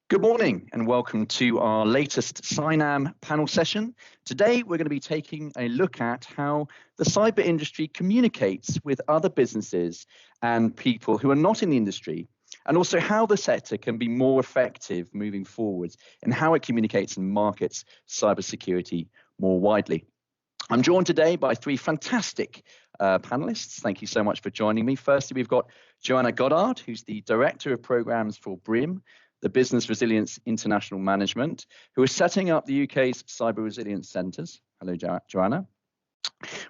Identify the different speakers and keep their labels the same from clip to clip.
Speaker 1: Good morning and welcome to our latest SINAM panel session. Today we're going to be taking a look at how the cyber industry communicates with other businesses and people who are not in the industry, and also how the sector can be more effective moving forwards and how it communicates and markets cybersecurity more widely. I'm joined today by three fantastic panelists. Thank you so much for joining me. Firstly, we've got Joanna Goddard, who's the Director of Programs for BRIM, the Business Resilience International Management, who is setting up the UK's Cyber Resilience Centres. Hello, Joanna.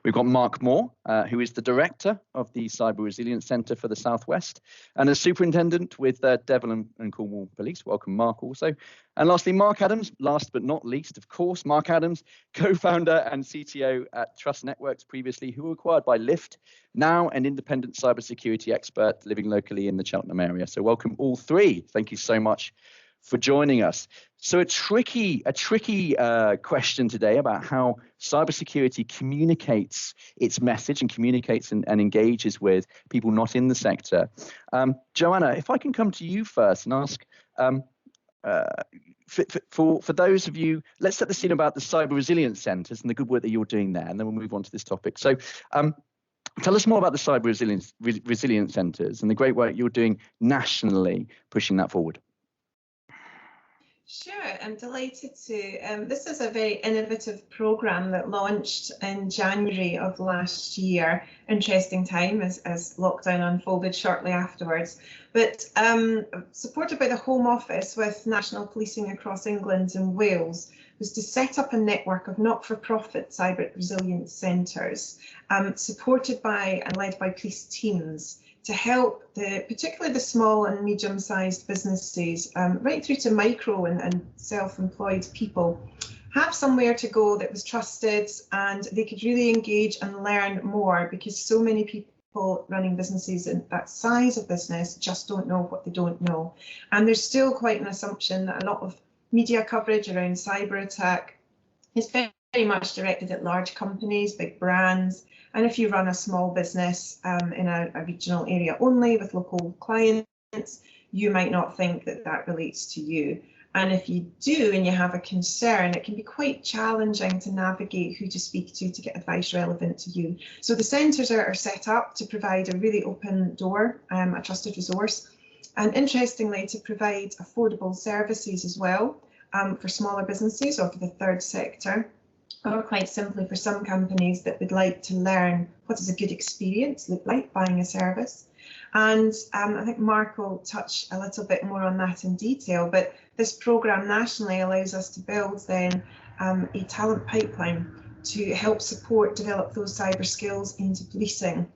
Speaker 1: We've got Mark Moore, who is the Director of the Cyber Resilience Centre for the South West and a Superintendent with Devon and Cornwall Police. Welcome, Mark, also. And lastly, Mark Adams, last but not least, of course, Mark Adams, co-founder and CTO at Trust Networks previously, who were acquired by Lyft, now an independent cybersecurity expert living locally in the Cheltenham area. So welcome all three. Thank you so much for joining us. So a tricky question today about how cybersecurity communicates its message and communicates and engages with people not in the sector. Joanna, if I can come to you first and ask, for those of you, let's set the scene about the Cyber Resilience Centres and the good work that you're doing there, and then we'll move on to this topic. So tell us more about the Cyber Resilience Centres and the great work you're doing nationally, pushing that forward.
Speaker 2: Sure, I'm delighted to. This is a very innovative programme that launched in January of last year. Interesting time as lockdown unfolded shortly afterwards. But supported by the Home Office with national policing across England and Wales, was to set up a network of not-for-profit cyber resilience centres, supported by and led by police teams, to help particularly the small and medium-sized businesses, right through to micro and self-employed people, have somewhere to go that was trusted and they could really engage and learn more, because so many people running businesses in that size of business just don't know what they don't know. And there's still quite an assumption that a lot of media coverage around cyber attack is very much directed at large companies, big brands. And if you run a small business in a regional area only with local clients, you might not think that that relates to you. And if you do and you have a concern, it can be quite challenging to navigate who to speak to get advice relevant to you. So the centres are set up to provide a really open door, a trusted resource, and interestingly to provide affordable services as well for smaller businesses or for the third sector. Or quite simply for some companies that would like to learn what does a good experience look like buying a service. And I think Mark will touch a little bit more on that in detail, but this programme nationally allows us to build then a talent pipeline to help develop those cyber skills into policing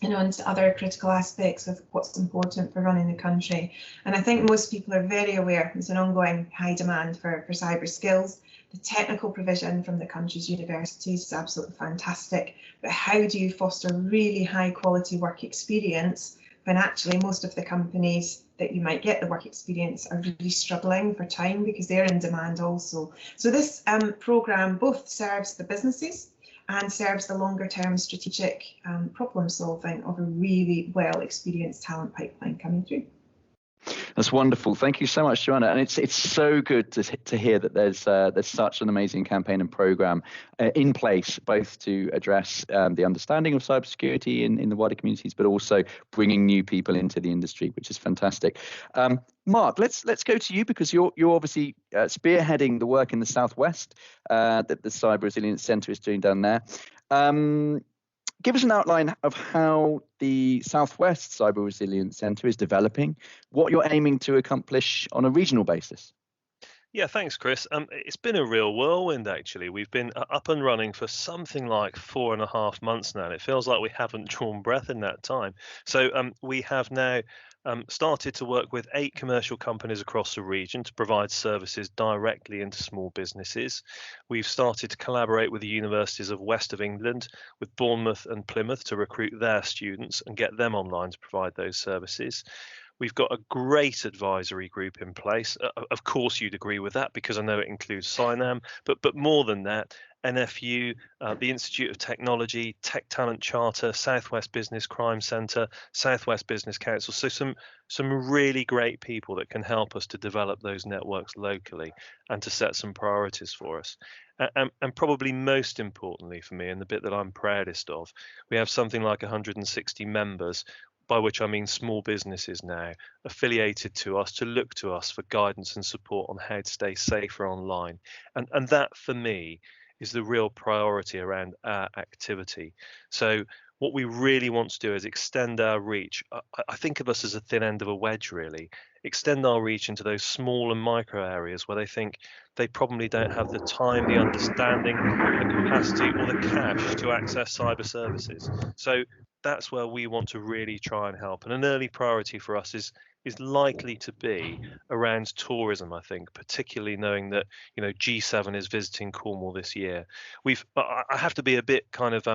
Speaker 2: and onto other critical aspects of what's important for running the country. And I think most people are very aware there's an ongoing high demand for cyber skills. The technical provision from the country's universities is absolutely fantastic, but how do you foster really high quality work experience when actually most of the companies that you might get the work experience are really struggling for time because they're in demand also. So this programme both serves the businesses and serves the longer term strategic problem solving of a really well experienced talent pipeline coming through.
Speaker 1: That's wonderful. Thank you so much, Joanna. And it's so good to hear that there's such an amazing campaign and program in place, both to address the understanding of cybersecurity in the wider communities, but also bringing new people into the industry, which is fantastic. Mark, let's go to you, because you're obviously spearheading the work in the Southwest that the Cyber Resilience Centre is doing down there. Give us an outline of how the Southwest Cyber Resilience Centre is developing, what you're aiming to accomplish on a regional basis.
Speaker 3: Yeah, thanks, Chris. It's been a real whirlwind, actually. We've been up and running for something like 4.5 months now, and it feels like we haven't drawn breath in that time. So we have now started to work with 8 commercial companies across the region to provide services directly into small businesses. We've started to collaborate with the universities of West of England, with Bournemouth and Plymouth, to recruit their students and get them online to provide those services. We've got a great advisory group in place. Of course, you'd agree with that because I know it includes SINAM, but more than that, NFU, the Institute of Technology, Tech Talent Charter, Southwest Business Crime Centre, Southwest Business Council. So some really great people that can help us to develop those networks locally and to set some priorities for us. And probably most importantly for me, and the bit that I'm proudest of, we have something like 160 members, by which I mean small businesses now, affiliated to us to look to us for guidance and support on how to stay safer online. And that for me is the real priority around our activity. So what we really want to do is extend our reach. I think of us as a thin end of a wedge, really. Extend our reach into those small and micro areas where they think they probably don't have the time, the understanding, the capacity, or the cash to access cyber services. So that's where we want to really try and help. And an early priority for us is likely to be around tourism, I think, particularly knowing that, you know, G7 is visiting Cornwall this year. I have to be a bit kind of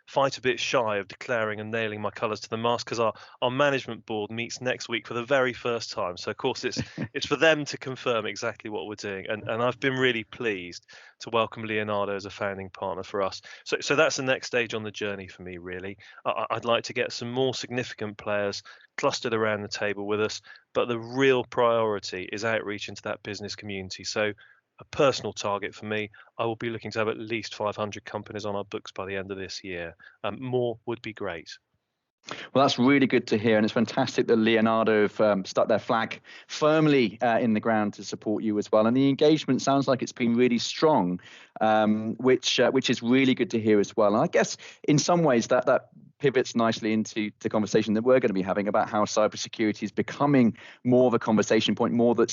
Speaker 3: fight a bit shy of declaring and nailing my colours to the mast, because our management board meets next week for the very first time. So of course it's for them to confirm exactly what we're doing. And I've been really pleased to welcome Leonardo as a founding partner for us. So that's the next stage on the journey for me, really. I'd like to get some more significant players clustered around the table with us, but the real priority is outreach into that business community. So a personal target for me, I will be looking to have at least 500 companies on our books by the end of this year. More would be great.
Speaker 1: Well, that's really good to hear, and it's fantastic that Leonardo have stuck their flag firmly in the ground to support you as well. And the engagement sounds like it's been really strong, which is really good to hear as well. And I guess in some ways that pivots nicely into the conversation that we're going to be having about how cybersecurity is becoming more of a conversation point, more that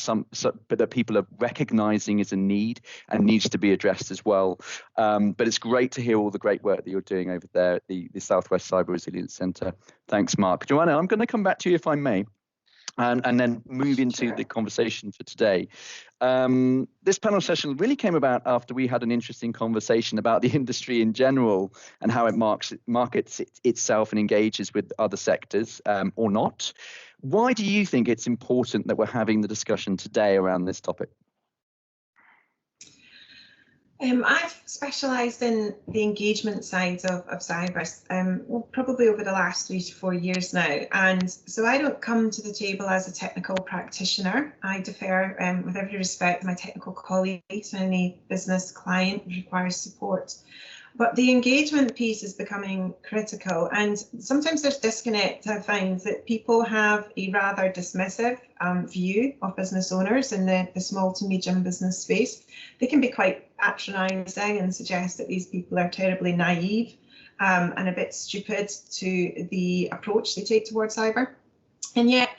Speaker 1: but that people are recognizing as a need and needs to be addressed as well. But it's great to hear all the great work that you're doing over there at the Southwest Cyber Resilience Centre. Thanks, Mark. Joanna, I'm going to come back to you if I may. And then move into the conversation for today. This panel session really came about after we had an interesting conversation about the industry in general and how it markets itself and engages with other sectors or not. Why do you think it's important that we're having the discussion today around this topic?
Speaker 2: I've specialised in the engagement side of cyber probably over the last 3 to 4 years now, and so I don't come to the table as a technical practitioner. I defer, with every respect, my technical colleagues and any business client who requires support. But the engagement piece is becoming critical, and sometimes there's disconnect. I find that people have a rather dismissive view of business owners in the small to medium business space. They can be quite patronising and suggest that these people are terribly naive and a bit stupid to the approach they take towards cyber. And yet,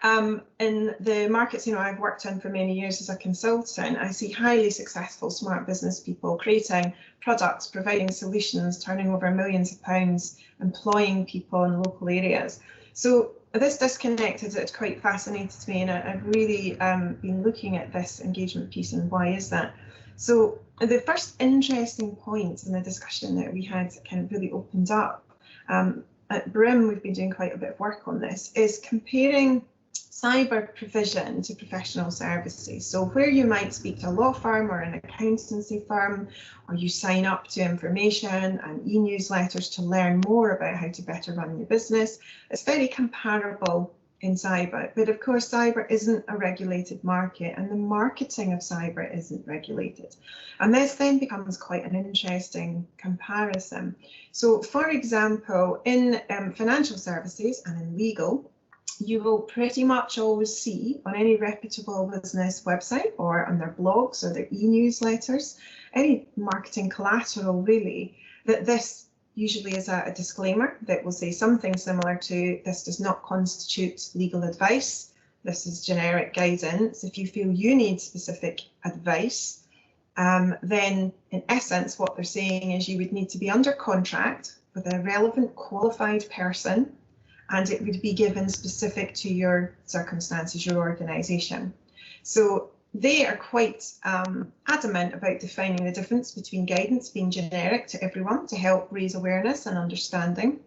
Speaker 2: in the markets I've worked in for many years as a consultant, I see highly successful smart business people creating products, providing solutions, turning over millions of pounds, employing people in local areas. So this disconnect has quite fascinated me, and I've really been looking at this engagement piece and why is that. So the first interesting point in the discussion that we had kind of really opened up, at Brim we've been doing quite a bit of work on this, is comparing cyber provision to professional services. So where you might speak to a law firm or an accountancy firm, or you sign up to information and e-newsletters to learn more about how to better run your business, it's very comparable in cyber. But of course, cyber isn't a regulated market, and the marketing of cyber isn't regulated. And this then becomes quite an interesting comparison. So for example, in financial services and in legal, you will pretty much always see on any reputable business website or on their blogs or their e-newsletters, any marketing collateral really, that this usually is a disclaimer that will say something similar to, this does not constitute legal advice, this is generic guidance. If you feel you need specific advice, then in essence what they're saying is you would need to be under contract with a relevant qualified person, and it would be given specific to your circumstances, your organisation. So they are quite adamant about defining the difference between guidance being generic to everyone to help raise awareness and understanding,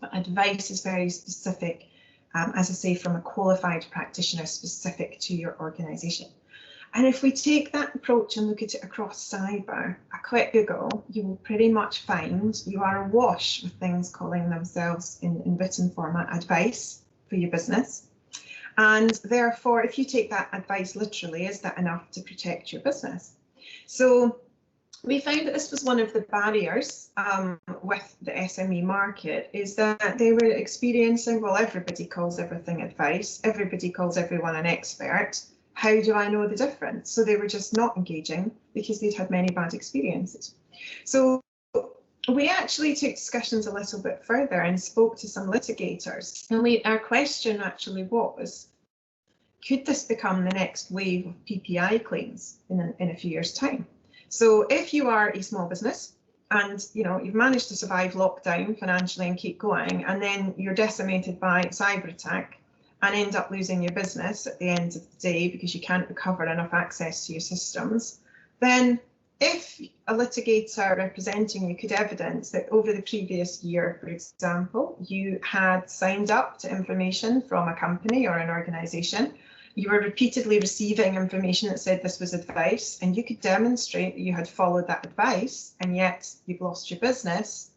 Speaker 2: but advice is very specific as I say, from a qualified practitioner specific to your organisation. And if we take that approach and look at it across cyber, a quick Google, you will pretty much find you are awash with things calling themselves in written format advice for your business. And therefore, if you take that advice literally, is that enough to protect your business? So we found that this was one of the barriers with the SME market, is that they were experiencing, well, everybody calls everything advice, everybody calls everyone an expert. How do I know the difference? So they were just not engaging because they'd had many bad experiences. So we actually took discussions a little bit further and spoke to some litigators. And our question actually was, could this become the next wave of PPI claims in a few years' time? So if you are a small business and you've managed to survive lockdown financially and keep going, and then you're decimated by a cyber attack and end up losing your business at the end of the day because you can't recover enough access to your systems, then if a litigator representing you could evidence that over the previous year, for example, you had signed up to information from a company or an organisation, you were repeatedly receiving information that said this was advice, and you could demonstrate that you had followed that advice and yet you've lost your business,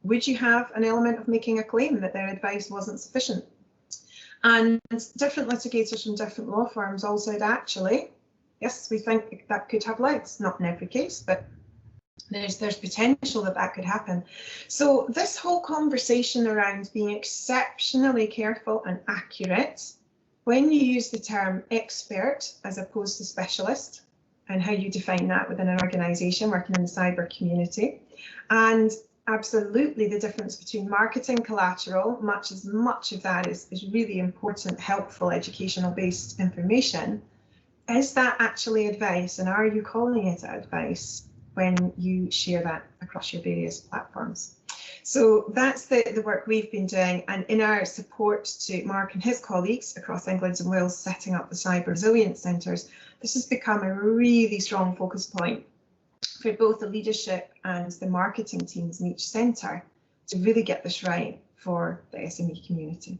Speaker 2: would you have an element of making a claim that their advice wasn't sufficient? And different litigators from different law firms all said, actually, yes, we think that could have legs. Not in every case, but there's potential that could happen. So this whole conversation around being exceptionally careful and accurate when you use the term expert as opposed to specialist, and how you define that within an organisation working in the cyber community, and absolutely the difference between marketing collateral, much of that is really important, helpful, educational based information. Is that actually advice, and are you calling it advice when you share that across your various platforms? So that's the work we've been doing, and in our support to Mark and his colleagues across England and Wales setting up the cyber resilience centres, this has become a really strong focus point for both the leadership and the marketing teams in each centre to really get this right for the SME community.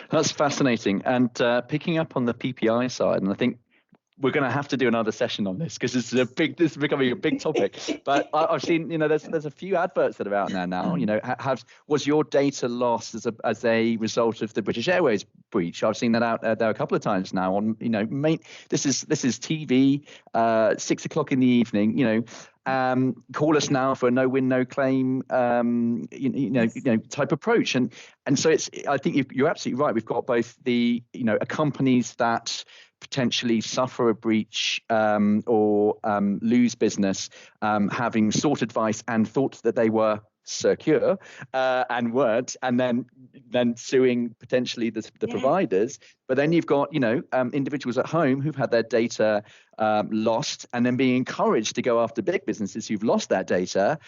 Speaker 1: That's fascinating. And picking up on the PPI side, and I think we're going to have to do another session on this because this is becoming a big topic. But I've seen, there's a few adverts that are out there now. Was your data lost as a result of the British Airways breach? I've seen that out there a couple of times now. On this is TV, 6 o'clock in the evening. Call us now for a no win, no claim, type approach. And so I think you're absolutely right. We've got both the, companies that potentially suffer a breach or lose business, having sought advice and thought that they were secure and weren't, and then suing potentially the providers. But then you've got individuals at home who've had their data lost and then being encouraged to go after big businesses who've lost that data.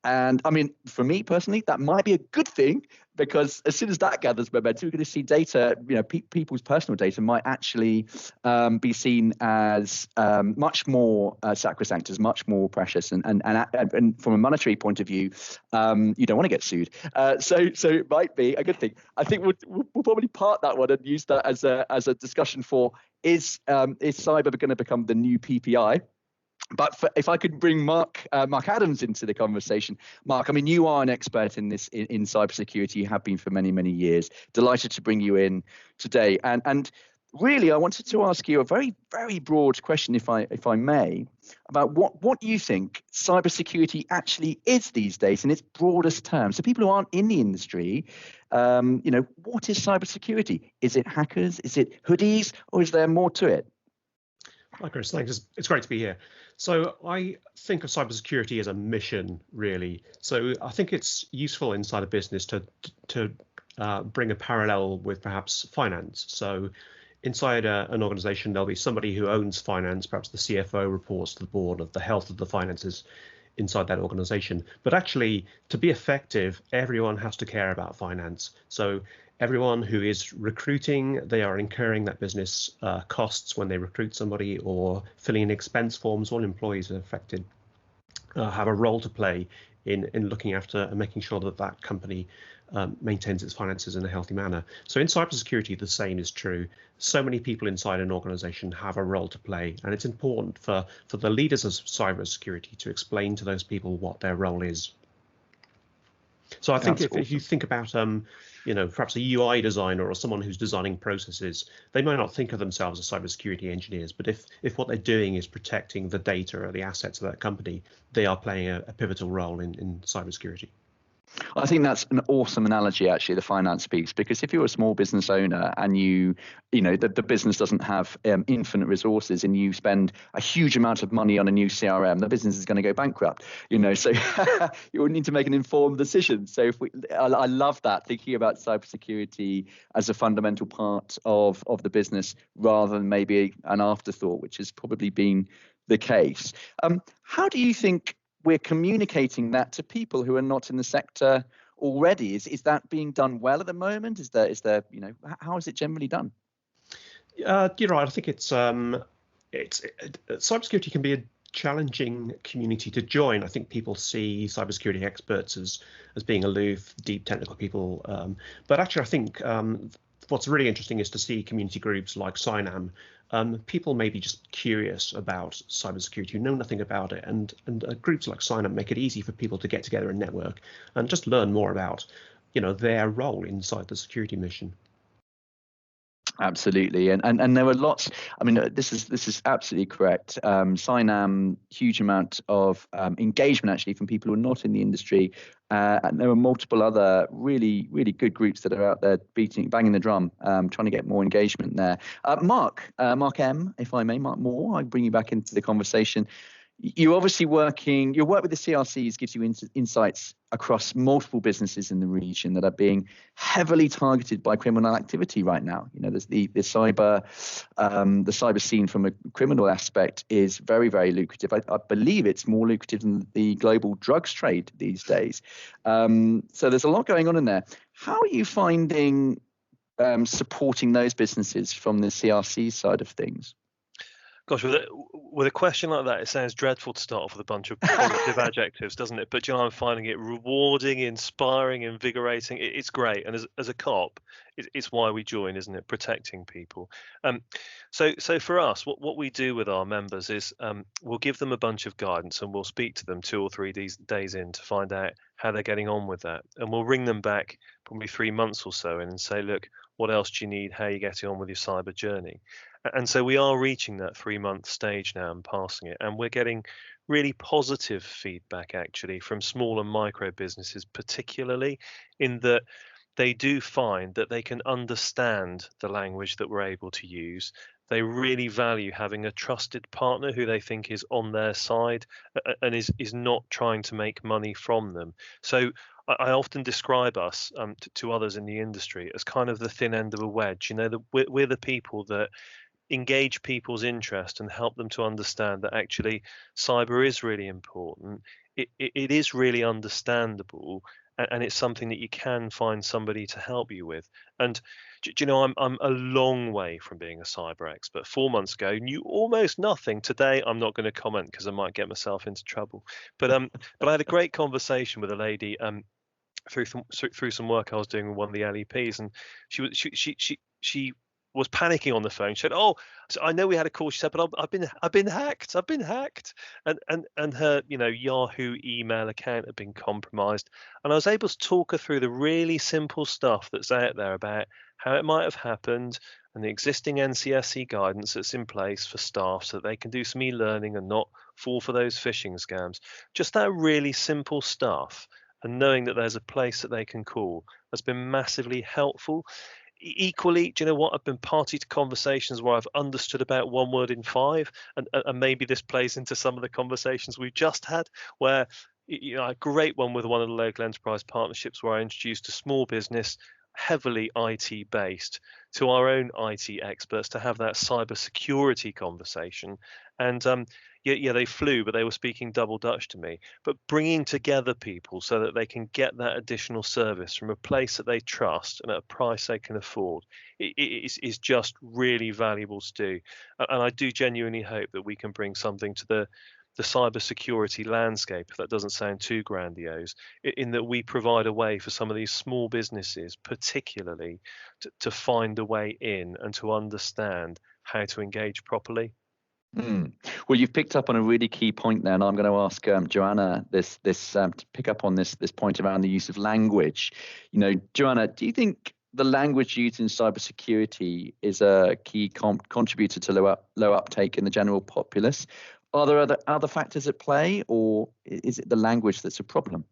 Speaker 1: And I mean, for me personally, that might be a good thing, because as soon as that gathers momentum, we're going to see data, people's personal data might actually be seen as much more sacrosanct, as much more precious. And from a monetary point of view, you don't want to get sued. So it might be a good thing. I think we'll probably part that one and use that as a discussion for is cyber going to become the new PPI? But if I could bring Mark Adams into the conversation. Mark, I mean, you are an expert in this in cybersecurity. You have been for many, many years. Delighted to bring you in today. And really, I wanted to ask you a very, very broad question, if I may, about what you think cybersecurity actually is these days in its broadest terms. So people who aren't in the industry, what is cybersecurity? Is it hackers? Is it hoodies? Or is there more to it?
Speaker 4: Hi, Chris. Thanks. It's great to be here. So I think of cybersecurity as a mission, really. So I think it's useful inside a business to bring a parallel with perhaps finance. So inside an organization, there'll be somebody who owns finance. Perhaps the CFO reports to the board of the health of the finances inside that organization. But actually, to be effective, everyone has to care about finance. So everyone who is recruiting, they are incurring that business costs when they recruit somebody, or filling in expense forms. All employees are affected. have a role to play in looking after and making sure that that company maintains its finances in a healthy manner. So in cybersecurity, the same is true. So many people inside an organization have a role to play, and it's important for the leaders of cybersecurity to explain to those people what their role is. So I think if you think about perhaps a UI designer or someone who's designing processes, they might not think of themselves as cybersecurity engineers, but if what they're doing is protecting the data or the assets of that company, they are playing a pivotal role in cybersecurity.
Speaker 1: I think that's an awesome analogy, actually, the finance piece, because if you're a small business owner and the business doesn't have infinite resources and you spend a huge amount of money on a new CRM, the business is going to go bankrupt, so you would need to make an informed decision. So I love that, thinking about cybersecurity as a fundamental part of the business rather than maybe an afterthought, which has probably been the case. How do you think we're communicating that to people who are not in the sector already? Is that being done well at the moment? Is there how is it generally done?
Speaker 4: You're right. I think it's cybersecurity can be a challenging community to join. I think people see cybersecurity experts as being aloof, deep technical people, but actually I think what's really interesting is to see community groups like CINAM. People may be just curious about cybersecurity, who know nothing about it, and groups like CINAM make it easy for people to get together and network and just learn more about, their role inside the security mission.
Speaker 1: Absolutely, and there were lots. I mean, this is absolutely correct. CINAM, huge amount of engagement actually from people who are not in the industry, and there were multiple other really good groups that are out there banging the drum, trying to get more engagement there. Mark M, if I may, Mark Moore, I bring you back into the conversation. You're obviously your work with the CRCs gives you insights across multiple businesses in the region that are being heavily targeted by criminal activity right now. There's the cyber scene from a criminal aspect is very, very lucrative. I believe it's more lucrative than the global drugs trade these days. So there's a lot going on in there. How are you finding supporting those businesses from the CRC side of things?
Speaker 3: Gosh, with a question like that, it sounds dreadful to start off with a bunch of positive adjectives, doesn't it? But I'm finding it rewarding, inspiring, invigorating. It's great, and as a cop, it's why we join, isn't it? Protecting people. So for us, what we do with our members is we'll give them a bunch of guidance, and we'll speak to them 2 or 3 days in to find out how they're getting on with that, and we'll ring them back probably 3 months or so in and say, look, what else do you need? How are you getting on with your cyber journey? And so we are reaching that 3-month stage now and passing it. And we're getting really positive feedback, actually, from small and micro businesses, particularly in that they do find that they can understand the language that we're able to use. They really value having a trusted partner who they think is on their side and is not trying to make money from them. So I often describe us to others in the industry as kind of the thin end of a wedge. We're the people that engage people's interest and help them to understand that actually cyber is really important. It is really understandable, and it's something that you can find somebody to help you with. And I'm a long way from being a cyber expert. 4 months ago, knew almost nothing. Today, I'm not going to comment because I might get myself into trouble. But I had a great conversation with a lady through some work I was doing with one of the LEPs, and she was panicking on the phone. She said, "Oh, so I know we had a call." She said, "But I've been hacked. I've been hacked," and her Yahoo email account had been compromised. And I was able to talk her through the really simple stuff that's out there about how it might have happened and the existing NCSC guidance that's in place for staff so that they can do some e-learning and not fall for those phishing scams. Just that really simple stuff, and knowing that there's a place that they can call has been massively helpful. Equally, do you know what? I've been party to conversations where I've understood about 1 word in 5, and maybe this plays into some of the conversations we've just had, where a great one with one of the local enterprise partnerships where I introduced a small business, heavily IT based, to our own IT experts to have that cyber security conversation. And they flew, but they were speaking double Dutch to me. But bringing together people so that they can get that additional service from a place that they trust and at a price they can afford is just really valuable to do. And I do genuinely hope that we can bring something to the the cybersecurity landscape, if that doesn't sound too grandiose, in that we provide a way for some of these small businesses, particularly, to find a way in and to understand how to engage properly.
Speaker 1: Well, you've picked up on a really key point there, and I'm going to ask Joanna this to pick up on this point around the use of language. Joanna, do you think the language used in cybersecurity is a key contributor to low uptake in the general populace? Are there other factors at play, or is it the language that's a problem?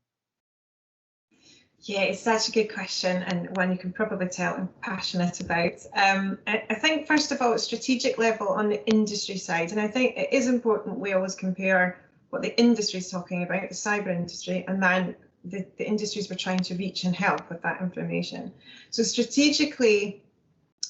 Speaker 2: Yeah, it's such a good question, and one you can probably tell I'm passionate about. I think, first of all, at strategic level on the industry side, and I think it is important we always compare what the industry is talking about, the cyber industry, and then the industries we're trying to reach and help with that information. So strategically,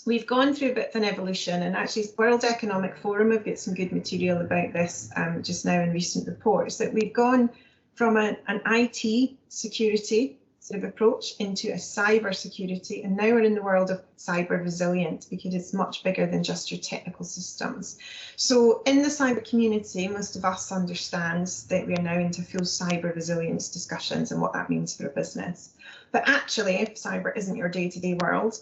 Speaker 2: we've gone through a bit of an evolution, and actually World Economic Forum have got some good material about this just now in recent reports, that we've gone from an IT security sort of approach into a cyber security, and now we're in the world of cyber resilience, because it's much bigger than just your technical systems. So in the cyber community, most of us understands that we are now into full cyber resilience discussions and what that means for a business. But actually, if cyber isn't your day-to-day world,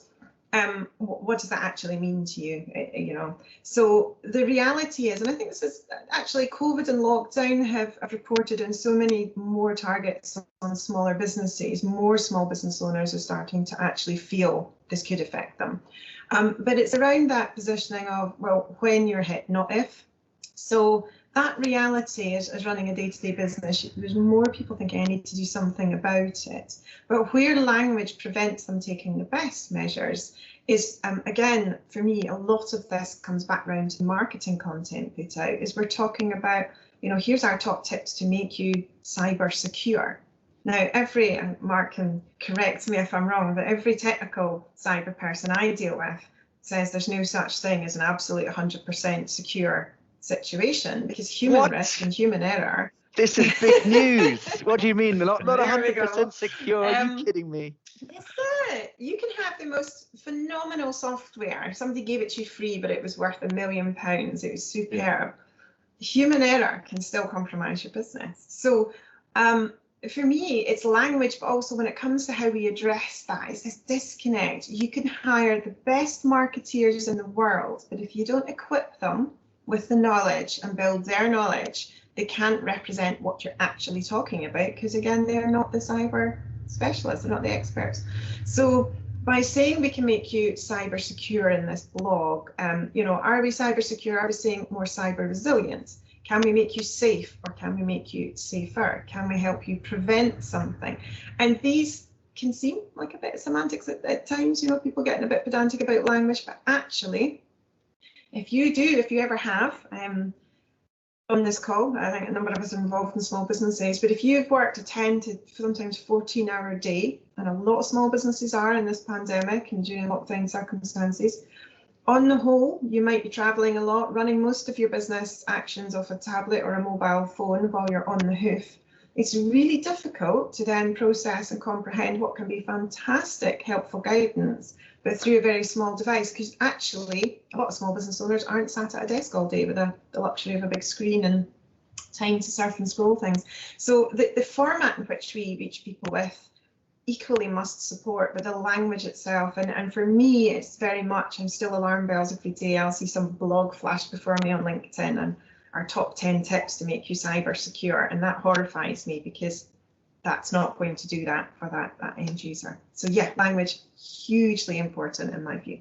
Speaker 2: what does that actually mean to you? So the reality is, and I think this is actually COVID and lockdown have reported on so many more targets on smaller businesses. More small business owners are starting to actually feel this could affect them. But it's around that positioning of, well, when you're hit, not if. So that reality is running a day-to-day business. There's more people thinking I need to do something about it. But where language prevents them taking the best measures is, again, for me, a lot of this comes back around to marketing content put out, is we're talking about, here's our top tips to make you cyber secure. Now, and Mark can correct me if I'm wrong, but every technical cyber person I deal with says there's no such thing as an absolute 100% secure situation, because human risk and human error.
Speaker 1: This is big news. What do you mean? Not 100% secure? Are you kidding me?
Speaker 2: Yes, sir. You can have the most phenomenal software. Somebody gave it to you free, but it was worth £1 million. It was superb. Yeah. Human error can still compromise your business. So for me, it's language, but also when it comes to how we address that, it's this disconnect. You can hire the best marketeers in the world, but if you don't equip them with the knowledge and build their knowledge, they can't represent what you're actually talking about, because again, they're not the cyber specialists, they're not the experts. So by saying we can make you cyber secure in this blog, are we cyber secure? Are we saying more cyber resilient? Can we make you safe, or can we make you safer? Can we help you prevent something? And these can seem like a bit of semantics at times, people getting a bit pedantic about language, but actually, if you ever have, on this call, I think a number of us are involved in small businesses, but if you've worked a 10 to sometimes 14-hour day, and a lot of small businesses are in this pandemic and during lockdown circumstances, on the whole, you might be traveling a lot, running most of your business actions off a tablet or a mobile phone while you're on the hoof. It's really difficult to then process and comprehend what can be fantastic, helpful guidance, but through a very small device, because actually a lot of small business owners aren't sat at a desk all day with the luxury of a big screen and time to surf and scroll things. So the format in which we reach people with equally must support, but the language itself, and for me, it's very much, I'm still alarm bells every day. I'll see some blog flash before me on LinkedIn and our top 10 tips to make you cyber secure, and that horrifies me, because that's not going to do that for that end user. So yeah, language, hugely important in my view.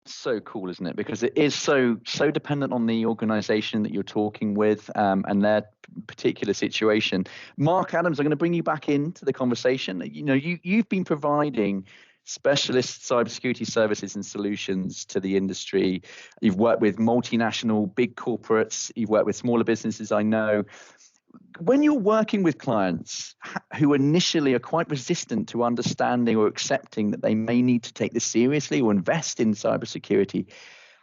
Speaker 1: So cool, isn't it? Because it is so dependent on the organization that you're talking with and their particular situation. Mark Adams, I'm going to bring you back into the conversation. You've been providing specialist cybersecurity services and solutions to the industry. You've worked with multinational big corporates. You've worked with smaller businesses, I know. When you're working with clients who initially are quite resistant to understanding or accepting that they may need to take this seriously or invest in cybersecurity,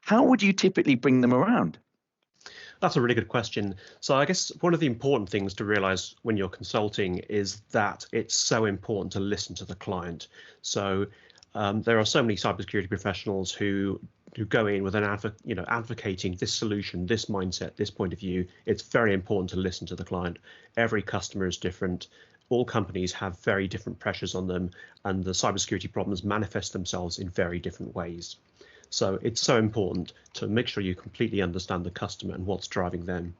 Speaker 1: how would you typically bring them around?
Speaker 4: That's a really good question. So I guess one of the important things to realize when you're consulting is that it's so important to listen to the client. So there are so many cybersecurity professionals who go in with an advocating this solution, this mindset, this point of view. It's very important to listen to the client. Every customer is different. All companies have very different pressures on them, and the cybersecurity problems manifest themselves in very different ways. So it's so important to make sure you completely understand the customer and what's driving them.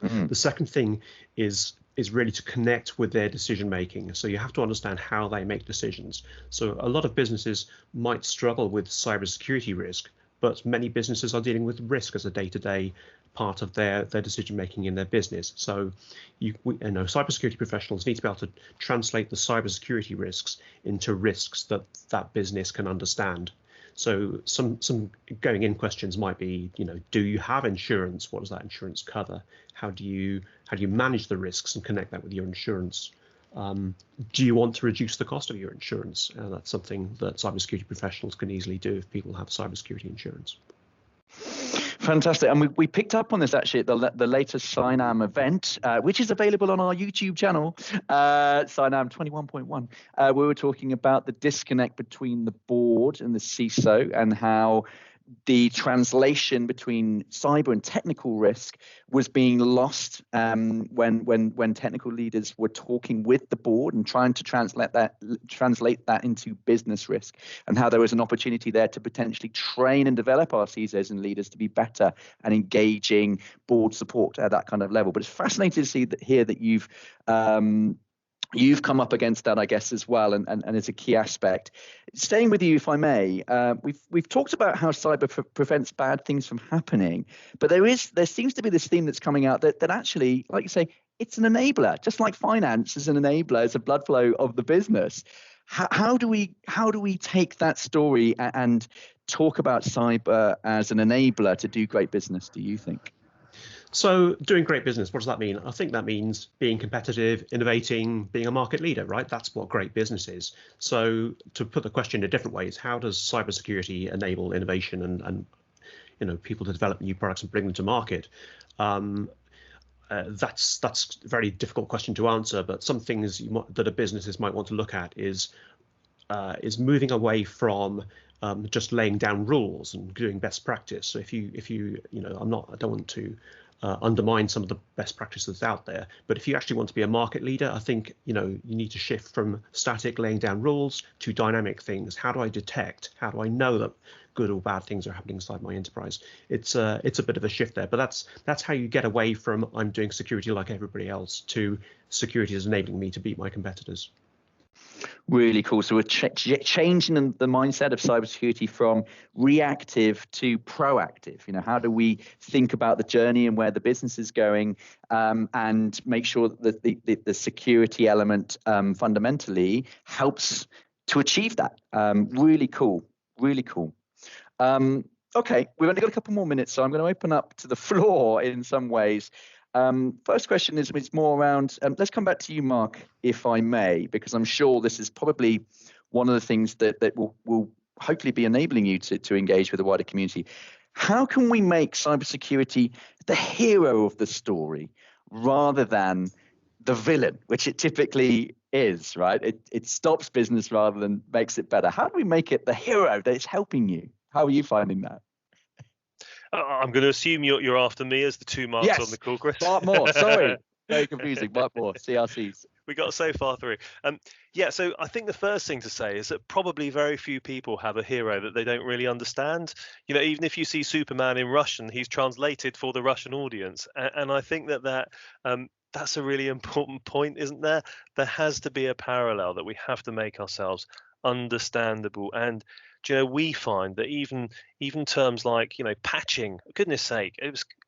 Speaker 4: The second thing is really to connect with their decision making. So you have to understand how they make decisions. So a lot of businesses might struggle with cybersecurity risk, but many businesses are dealing with risk as a day-to-day part of their decision making in their business. So cybersecurity professionals need to be able to translate the cybersecurity risks into risks that business can understand. So some going in questions might be, do you have insurance? What does that insurance cover? How do you manage the risks and connect that with your insurance? Do you want to reduce the cost of your insurance? That's something that cybersecurity professionals can easily do if people have cybersecurity insurance.
Speaker 1: Fantastic. And we picked up on this actually at the latest CINAM event, which is available on our YouTube channel, CINAM 21.1. We were talking about the disconnect between the board and the CISO, and how the translation between cyber and technical risk was being lost when technical leaders were talking with the board and trying to translate that into business risk, and how there was an opportunity there to potentially train and develop our CISOs and leaders to be better and engaging board support at that kind of level. But it's fascinating to see that you've come up against that, I guess, as well, and it's a key aspect. Staying with you, if I may, we've talked about how cyber prevents bad things from happening, but there seems to be this theme that's coming out that actually, like you say, it's an enabler, just like finance is an enabler, it's a blood flow of the business. How do we take that story and talk about cyber as an enabler to do great business, do you think?
Speaker 4: So doing great business, what does that mean? I think that means being competitive, innovating, being a market leader, right? That's what great business is. So to put the question in a different way is, how does cybersecurity enable innovation and people to develop new products and bring them to market? That's a very difficult question to answer, but some things that a businesses might want to look at is moving away from just laying down rules and doing best practice. So if you I don't want to undermine some of the best practices out there, but if you actually want to be a market leader, I think you need to shift from static laying down rules to dynamic things. How do I detect? How do I know that good or bad things are happening inside my enterprise? It's a bit of a shift there, but that's how you get away from I'm doing security like everybody else to security is enabling me to beat my competitors.
Speaker 1: Really cool. So we're changing the mindset of cybersecurity from reactive to proactive. How do we think about the journey and where the business is going, and make sure that the security element fundamentally helps to achieve that? Really cool. Really cool. Okay, we've only got a couple more minutes, so I'm going to open up to the floor in some ways. First question is more around, let's come back to you, Mark, if I may, because I'm sure this is probably one of the things that will hopefully be enabling you to engage with the wider community. How can we make cybersecurity the hero of the story rather than the villain, which it typically is, right? It stops business rather than makes it better. How do we make it the hero that is helping you? How are you finding that?
Speaker 3: I'm going to assume you're after me as the two Marks on the call, Chris.
Speaker 1: Bart Moore, sorry. Very confusing. Bart Moore, CRCs.
Speaker 3: We got so far through. So I think the first thing to say is that probably very few people have a hero that they don't really understand. Even if you see Superman in Russian, he's translated for the Russian audience. And I think that's a really important point, isn't there? There has to be a parallel, that we have to make ourselves understandable. And we find that even terms like patching, goodness sake,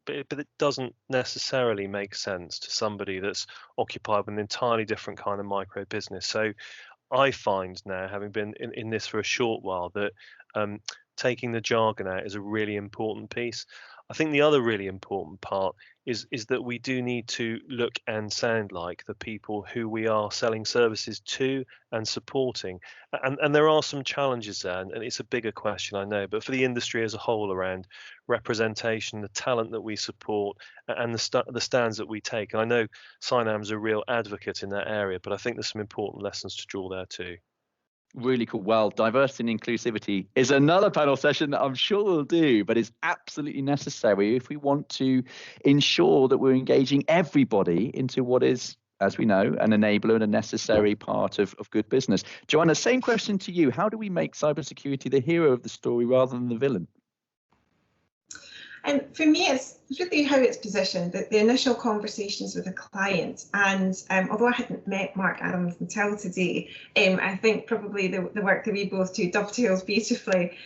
Speaker 3: but it doesn't necessarily make sense to somebody that's occupied with an entirely different kind of micro business. So I find now, having been in this for a short while, that taking the jargon out is a really important piece. I think the other really important part is that we do need to look and sound like the people who we are selling services to and supporting. And there are some challenges there, and it's a bigger question, I know, but for the industry as a whole, around representation, the talent that we support, and the stands that we take. And I know CINAM's a real advocate in that area, but I think there's some important lessons to draw there too.
Speaker 1: Really cool. Well, diversity and inclusivity is another panel session that I'm sure we'll do, but it's absolutely necessary if we want to ensure that we're engaging everybody into what is, as we know, an enabler and a necessary part of good business. Joanna, same question to you. How do we make cybersecurity the hero of the story rather than the villain?
Speaker 2: And for me, it's really how it's positioned, the initial conversations with a client. And although I hadn't met Mark Adams until today, I think probably the work that we both do dovetails beautifully.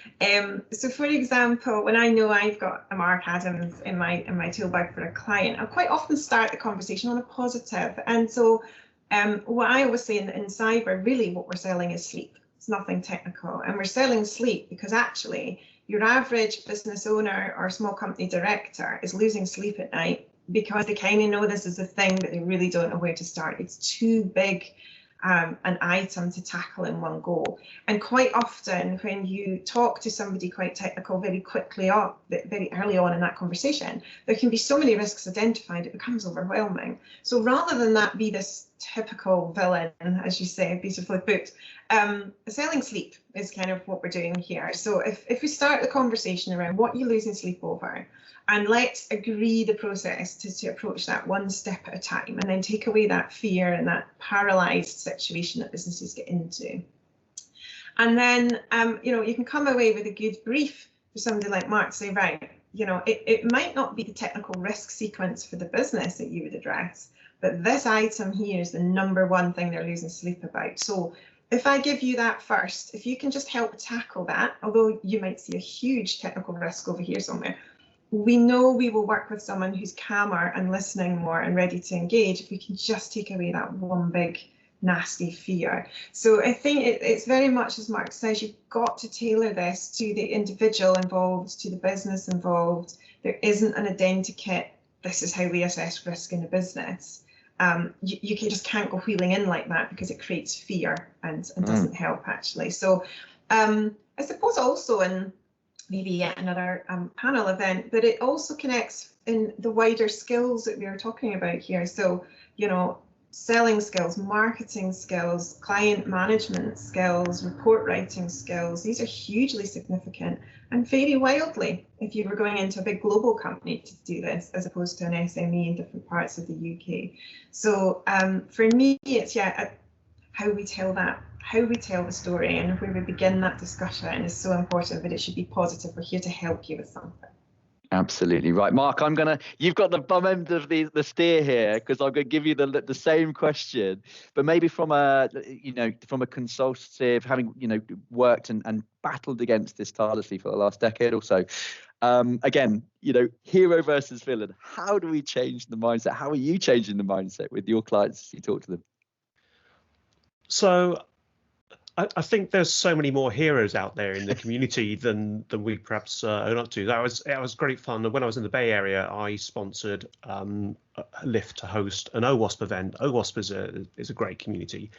Speaker 2: So for example, when I know I've got a Mark Adams in my tool bag for a client, I'll quite often start the conversation on a positive. And so what I always say in cyber, really what we're selling is sleep. It's nothing technical. And we're selling sleep because actually your average business owner or small company director is losing sleep at night because they kind of know this is a thing, but they really don't know where to start. It's too big an item to tackle in one go. And quite often when you talk to somebody quite technical very early on in that conversation, there can be so many risks identified, it becomes overwhelming. So rather than that be this typical villain, as you say, beautifully put, selling sleep is kind of what we're doing here. So if we start the conversation around what you're losing sleep over, and let's agree the process to approach that one step at a time, and then take away that fear and that paralyzed situation that businesses get into. And then, you can come away with a good brief for somebody like Mark to say, right, it might not be the technical risk sequence for the business that you would address, but this item here is the number one thing they're losing sleep about. So if I give you that first, if you can just help tackle that, although you might see a huge technical risk over here somewhere, we know we will work with someone who's calmer and listening more and ready to engage if we can just take away that one big nasty fear. So I think it's very much, as Mark says, you've got to tailor this to the individual involved, to the business involved. There isn't an identikit, this is how we assess risk in a business. You just can't go wheeling in like that because it creates fear and doesn't help actually. So I suppose also in maybe yet another panel event, but it also connects in the wider skills that we are talking about here. So, selling skills, marketing skills, client management skills, report writing skills, these are hugely significant and vary wildly if you were going into a big global company to do this, as opposed to an SME in different parts of the UK. So for me, it's how we tell the story and where we begin that discussion is so important, but it should be positive. We're here to help you with something.
Speaker 1: Absolutely right, Mark. You've got the bum end of the steer here, because I'm going to give you the same question, but maybe from a consultative, having worked and battled against this tirelessly for the last decade or so. Again, hero versus villain. How do we change the mindset? How are you changing the mindset with your clients as you talk to them?
Speaker 4: So I think there's so many more heroes out there in the community than we perhaps own up to. It was great fun. When I was in the Bay Area, I sponsored a lift to host an OWASP event. OWASP is a great community.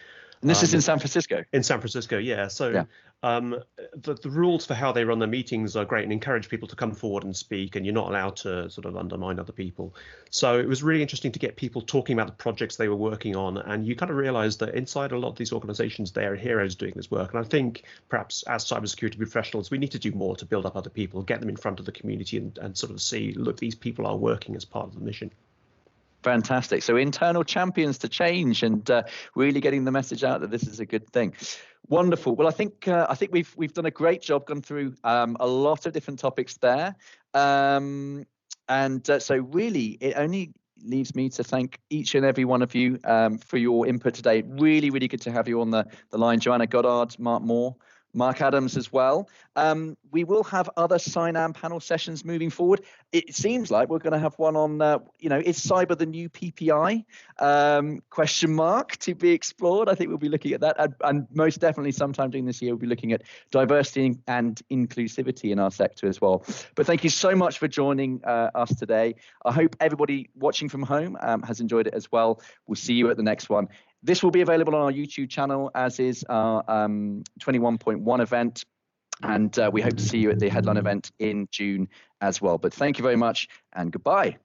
Speaker 1: And this is in San Francisco?
Speaker 4: In San Francisco, yeah. So yeah. The rules for how they run their meetings are great and encourage people to come forward and speak, and you're not allowed to sort of undermine other people. So it was really interesting to get people talking about the projects they were working on, and you kind of realize that inside a lot of these organizations, they are heroes doing this work. And I think perhaps as cybersecurity professionals, we need to do more to build up other people, get them in front of the community and sort of see, look, these people are working as part of the mission.
Speaker 1: Fantastic. So internal champions to change and really getting the message out that this is a good thing. Wonderful. Well, I think we've done a great job, gone through a lot of different topics there. So really, it only leaves me to thank each and every one of you for your input today. Really, really good to have you on the line. Joanna Goddard, Mark Moore, Mark Adams as well. We will have other CYNAM panel sessions moving forward. It seems like we're going to have one on, is cyber the new PPI? Question mark to be explored. I think we'll be looking at that. And most definitely sometime during this year, we'll be looking at diversity and inclusivity in our sector as well. But thank you so much for joining us today. I hope everybody watching from home has enjoyed it as well. We'll see you at the next one. This will be available on our YouTube channel, as is our 21.1 event. And we hope to see you at the headline event in June as well. But thank you very much and goodbye.